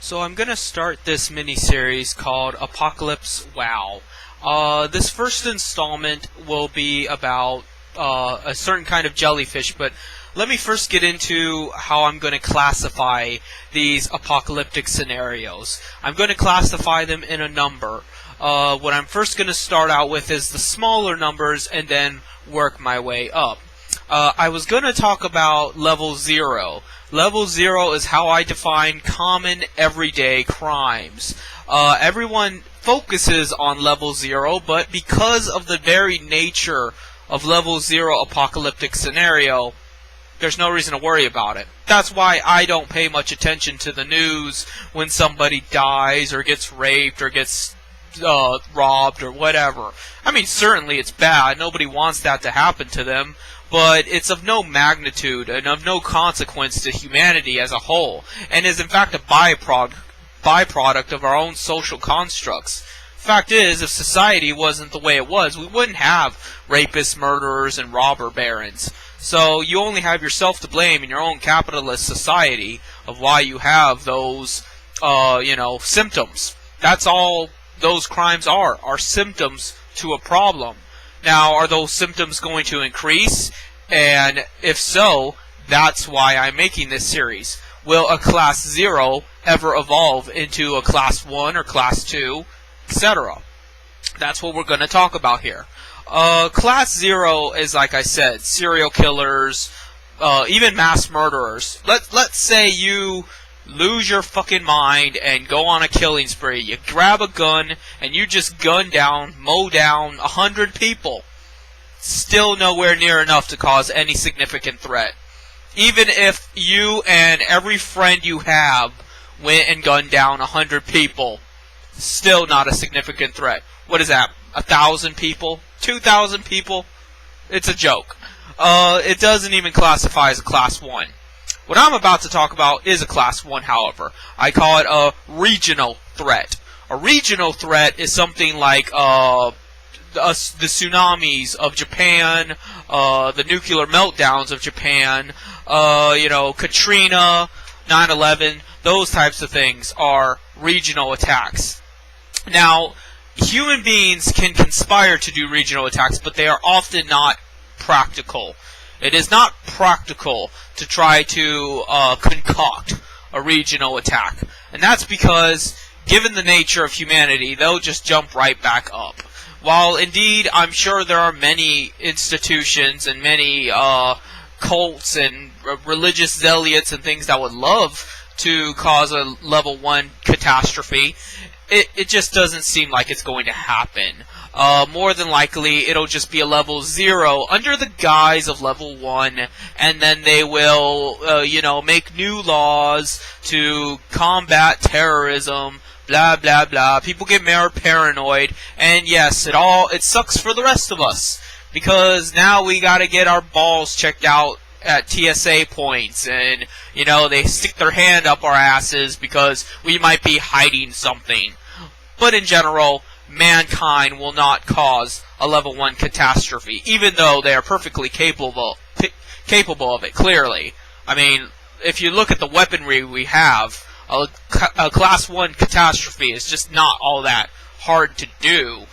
So I'm going to start this mini-series called Apocalypse WoW. This first installment will be about a certain kind of jellyfish, but let me first get into how I'm going to classify these apocalyptic scenarios. I'm going to classify them in a number. What I'm first going to start out with is the smaller numbers and then work my way up. I was going to talk about level 0. Level 0 is how I define common everyday crimes. Everyone focuses on level 0, but because of the very nature of level 0 apocalyptic scenario, there's no reason to worry about it. That's why I don't pay much attention to the news when somebody dies or gets raped or gets robbed or whatever. I mean, certainly it's bad. Nobody wants that to happen to them. But it's of no magnitude and of no consequence to humanity as a whole, and is in fact a byproduct of our own social constructs. Fact is, if society wasn't the way it was, we wouldn't have rapists, murderers, and robber barons. So you only have yourself to blame in your own capitalist society of why you have those, symptoms. That's all those crimes are symptoms to a problem. Now, are those symptoms going to increase? And if so, that's why I'm making this series. Will a Class 0 ever evolve into a Class 1 or Class 2, etc.? That's what we're going to talk about here. Class 0 is, like I said, serial killers, even mass murderers. Let's say you lose your fucking mind and go on a killing spree. You grab a gun and you just mow down 100 people. Still nowhere near enough to cause any significant threat. Even if you and every friend you have went and gunned down 100 people, still not a significant threat. What is that? 1,000 people? 2,000 people? It's a joke. It doesn't even classify as a Class 1. What I'm about to talk about is a Class 1, however. I call it a regional threat. A regional threat is something like the tsunamis of Japan, the nuclear meltdowns of Japan, Katrina, 9/11, those types of things are regional attacks. Now, human beings can conspire to do regional attacks, but they are often not practical. It is not practical to try to concoct a regional attack. And that's because, given the nature of humanity, they'll just jump right back up. While indeed, I'm sure there are many institutions and many cults and religious zealots and things that would love to cause a level 1 catastrophe, it just doesn't seem like it's going to happen. More than likely, it'll just be a level 0 under the guise of level 1, and then they will, make new laws to combat terrorism, blah, blah, blah. People get more paranoid, and yes, it sucks for the rest of us, because now we gotta get our balls checked out at TSA points, and, they stick their hand up our asses because we might be hiding something. But in general, mankind will not cause a level 1 catastrophe, even though they are perfectly capable of it, clearly. I mean, if you look at the weaponry we have, a Class 1 catastrophe is just not all that hard to do.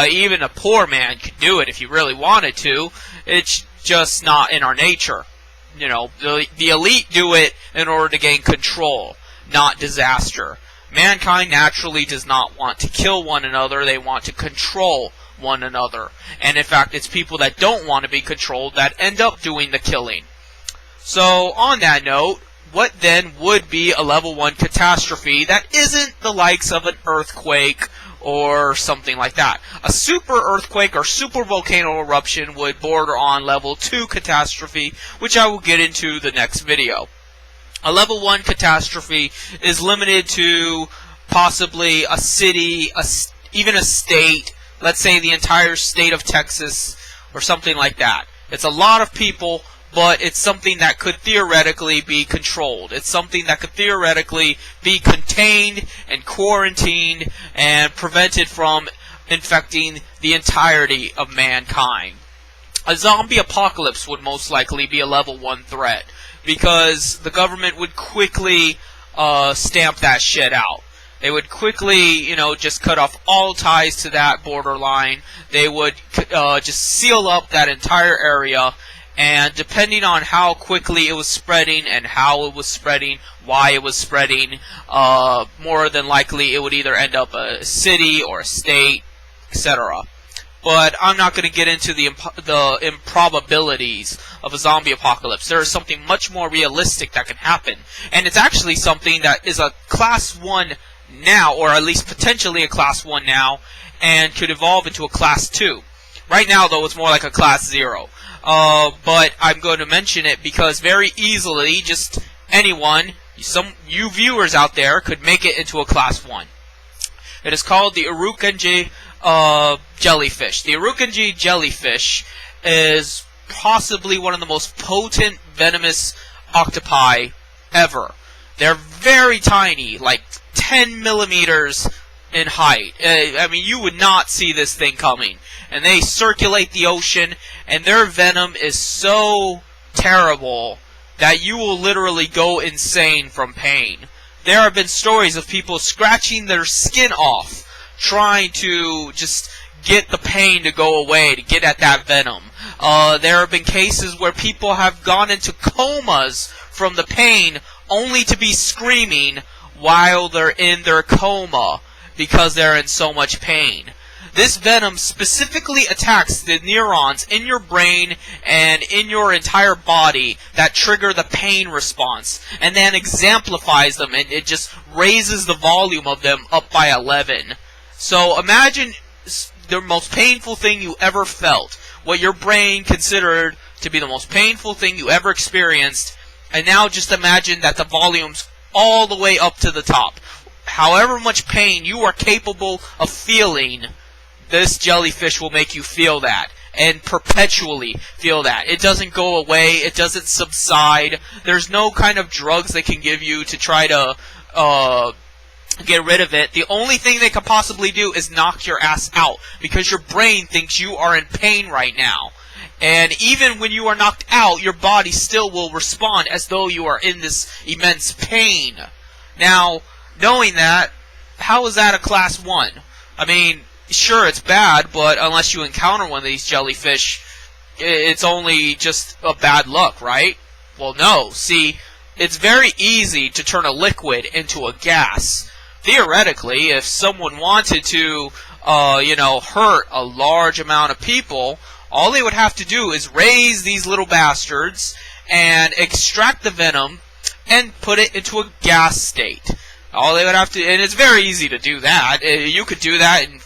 Even a poor man could do it if he really wanted to. It's just not in our nature. The elite do it in order to gain control, not disaster. Mankind naturally does not want to kill one another, they want to control one another. And in fact, it's people that don't want to be controlled that end up doing the killing. So, on that note, what then would be a level 1 catastrophe that isn't the likes of an earthquake or something like that? A super earthquake or super volcano eruption would border on level 2 catastrophe, which I will get into the next video. A level 1 catastrophe is limited to possibly a city, even a state, let's say the entire state of Texas, or something like that. It's a lot of people, but it's something that could theoretically be controlled. It's something that could theoretically be contained and quarantined and prevented from infecting the entirety of mankind. A zombie apocalypse would most likely be a level 1 threat, because the government would quickly stamp that shit out. They would quickly, just cut off all ties to that borderline. They would just seal up that entire area, and depending on how quickly it was spreading and how it was spreading, why it was spreading, more than likely it would either end up a city or a state, etc. But I'm not going to get into the improbabilities of a zombie apocalypse. There is something much more realistic that can happen, and it's actually something that is a Class 1 now, or at least potentially a Class 1 now, and could evolve into a Class 2. Right now, though, it's more like a Class 0. But I'm going to mention it because very easily, just anyone, you viewers out there, could make it into a Class 1. It is called the Irukandji jellyfish. The Irukandji jellyfish is possibly one of the most potent venomous octopi ever. They're very tiny, like 10 millimeters in height. I mean, you would not see this thing coming. And they circulate the ocean, and their venom is so terrible that you will literally go insane from pain. There have been stories of people scratching their skin off, trying to just get the pain to go away, to get at that venom. There have been cases where people have gone into comas from the pain, only to be screaming while they're in their coma because they're in so much pain. This venom specifically attacks the neurons in your brain and in your entire body that trigger the pain response, and then exemplifies them, and it just raises the volume of them up by 11. So imagine the most painful thing you ever felt, what your brain considered to be the most painful thing you ever experienced, and now just imagine that the volume's all the way up to the top. However much pain you are capable of feeling, this jellyfish will make you feel that, and perpetually feel that. It doesn't go away, it doesn't subside. There's no kind of drugs they can give you to try to get rid of it. The only thing they could possibly do is knock your ass out, because your brain thinks you are in pain right now. And even when you are knocked out, your body still will respond as though you are in this immense pain. Now, knowing that, how is that a Class 1? I mean, sure, it's bad, but unless you encounter one of these jellyfish, it's only just a bad luck, right? Well, no. See, it's very easy to turn a liquid into a gas. Theoretically, if someone wanted to, hurt a large amount of people, all they would have to do is raise these little bastards and extract the venom and put it into a gas state. All they would have to, and it's very easy to do that. You could do that in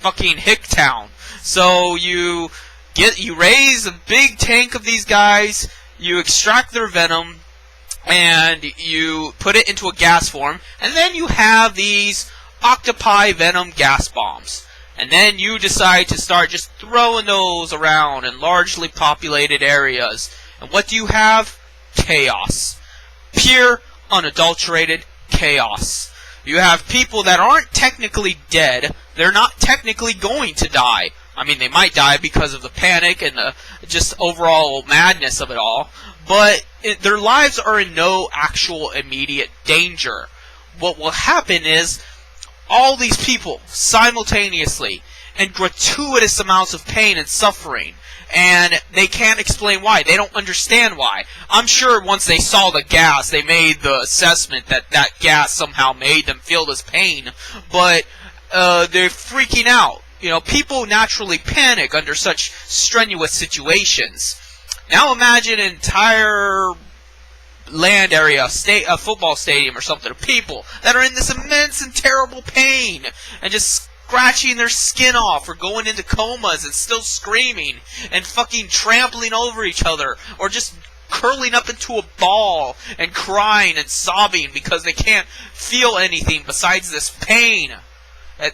fucking Hicktown. So you raise a big tank of these guys, you extract their venom, and you put it into a gas form, and then you have these octopi venom gas bombs. And then you decide to start just throwing those around in largely populated areas. And what do you have? Chaos. Pure, unadulterated chaos. You have people that aren't technically dead. They're not technically going to die. I mean, they might die because of the panic and the just overall madness of it all. But their lives are in no actual immediate danger. What will happen is all these people simultaneously in gratuitous amounts of pain and suffering, and they can't explain why. They don't understand why. I'm sure once they saw the gas, they made the assessment that that gas somehow made them feel this pain, but they're freaking out. People naturally panic under such strenuous situations. Now imagine an entire land area, a football stadium or something, of people that are in this immense and terrible pain and just scratching their skin off or going into comas and still screaming and fucking trampling over each other or just curling up into a ball and crying and sobbing because they can't feel anything besides this pain.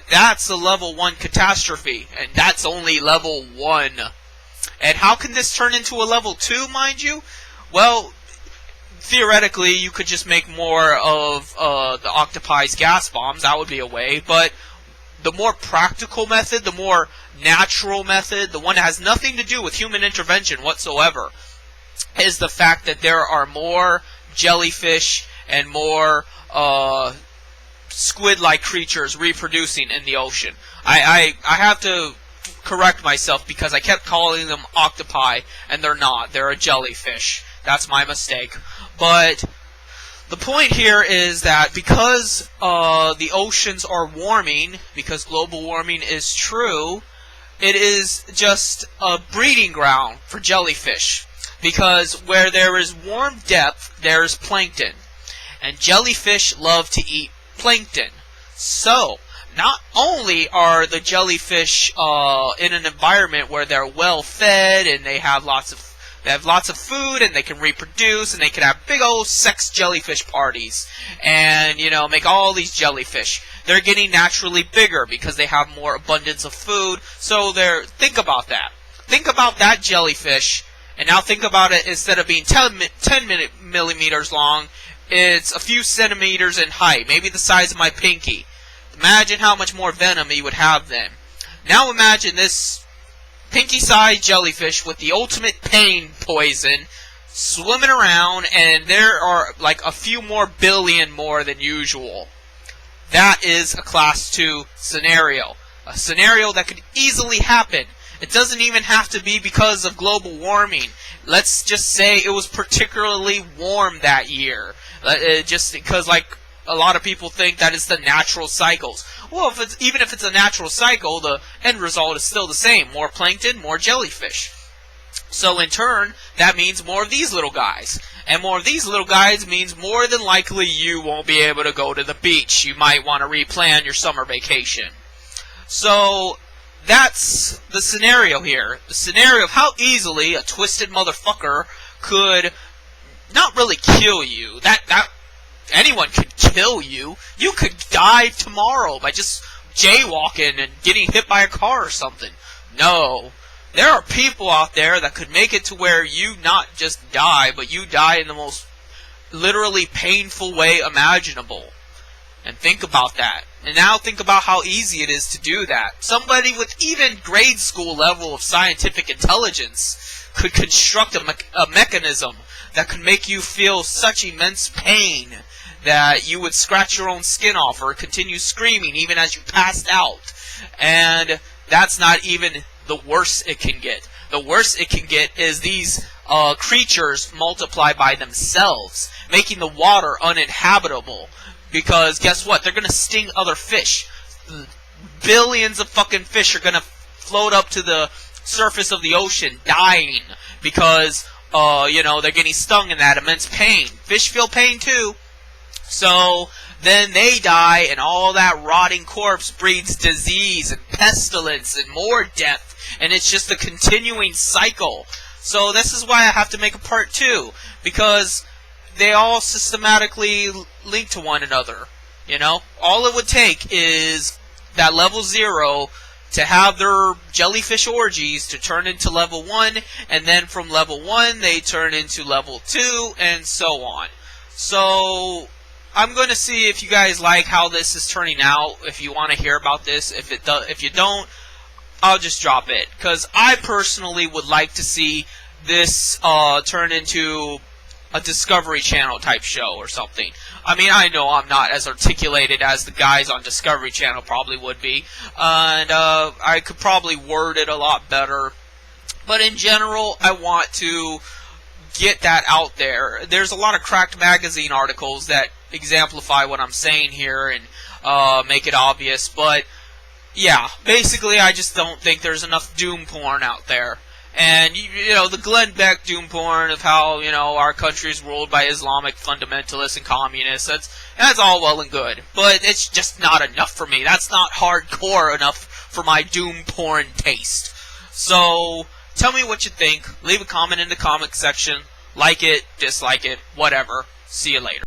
That's a level 1 catastrophe, and that's only level 1. And how can this turn into a level 2, mind you? Well, theoretically, you could just make more of the octopi's gas bombs. That would be a way. But the more practical method, the more natural method, the one that has nothing to do with human intervention whatsoever, is the fact that there are more jellyfish and more squid-like creatures reproducing in the ocean. I have to correct myself because I kept calling them octopi, and they're not. They're a jellyfish. That's my mistake. But the point here is that because the oceans are warming, because global warming is true, it is just a breeding ground for jellyfish. Because where there is warm depth, there is plankton. And jellyfish love to eat plankton. So, not only are the jellyfish in an environment where they're well fed and they have lots of food and they can reproduce and they can have big old sex jellyfish parties and, you know, make all these jellyfish. They're getting naturally bigger because they have more abundance of food. So think about that. Think about that jellyfish, and now think about it, instead of being 10 millimeters long, it's a few centimeters in height, maybe the size of my pinky. Imagine how much more venom he would have then. Now imagine this pinky-sized jellyfish with the ultimate pain poison swimming around, and there are like a few more billion more than usual. That is a Class 2 scenario. A scenario that could easily happen. It doesn't even have to be because of global warming. Let's just say it was particularly warm that year. Just because, like, a lot of people think that it's the natural cycles. Well, even if it's a natural cycle, the end result is still the same. More plankton, more jellyfish. So in turn, that means more of these little guys. And more of these little guys means more than likely you won't be able to go to the beach. You might want to replan your summer vacation. So that's the scenario here. The scenario of how easily a twisted motherfucker could not really kill you. Anyone could kill you. You could die tomorrow by just jaywalking and getting hit by a car or something. No. There are people out there that could make it to where you not just die, but you die in the most literally painful way imaginable. And think about that. And now think about how easy it is to do that. Somebody with even grade school level of scientific intelligence could construct a mechanism that could make you feel such immense pain that you would scratch your own skin off or continue screaming even as you passed out. And that's not even the worst it can get. The worst it can get is these creatures multiply by themselves, making the water uninhabitable. Because guess what? They're going to sting other fish. Billions of fucking fish are going to float up to the surface of the ocean dying because, they're getting stung in that immense pain. Fish feel pain too. So then they die, and all that rotting corpse breeds disease and pestilence and more death. And it's just a continuing cycle. So this is why I have to make a part 2. Because they all systematically link to one another. You know? All it would take is that level 0 to have their jellyfish orgies to turn into level 1. And then from level 1 they turn into level 2 and so on. So I'm going to see if you guys like how this is turning out. If you want to hear about this. If you don't, I'll just drop it. Because I personally would like to see this turn into a Discovery Channel type show or something. I mean, I know I'm not as articulated as the guys on Discovery Channel probably would be. And I could probably word it a lot better. But in general, I want to get that out there. There's a lot of Cracked Magazine articles that exemplify what I'm saying here and make it obvious. But yeah, basically I just don't think there's enough doom porn out there. And, the Glenn Beck doom porn of how, our country is ruled by Islamic fundamentalists and communists, that's all well and good. But it's just not enough for me. That's not hardcore enough for my doom porn taste. So, tell me what you think. Leave a comment in the comment section. Like it, dislike it, whatever. See you later.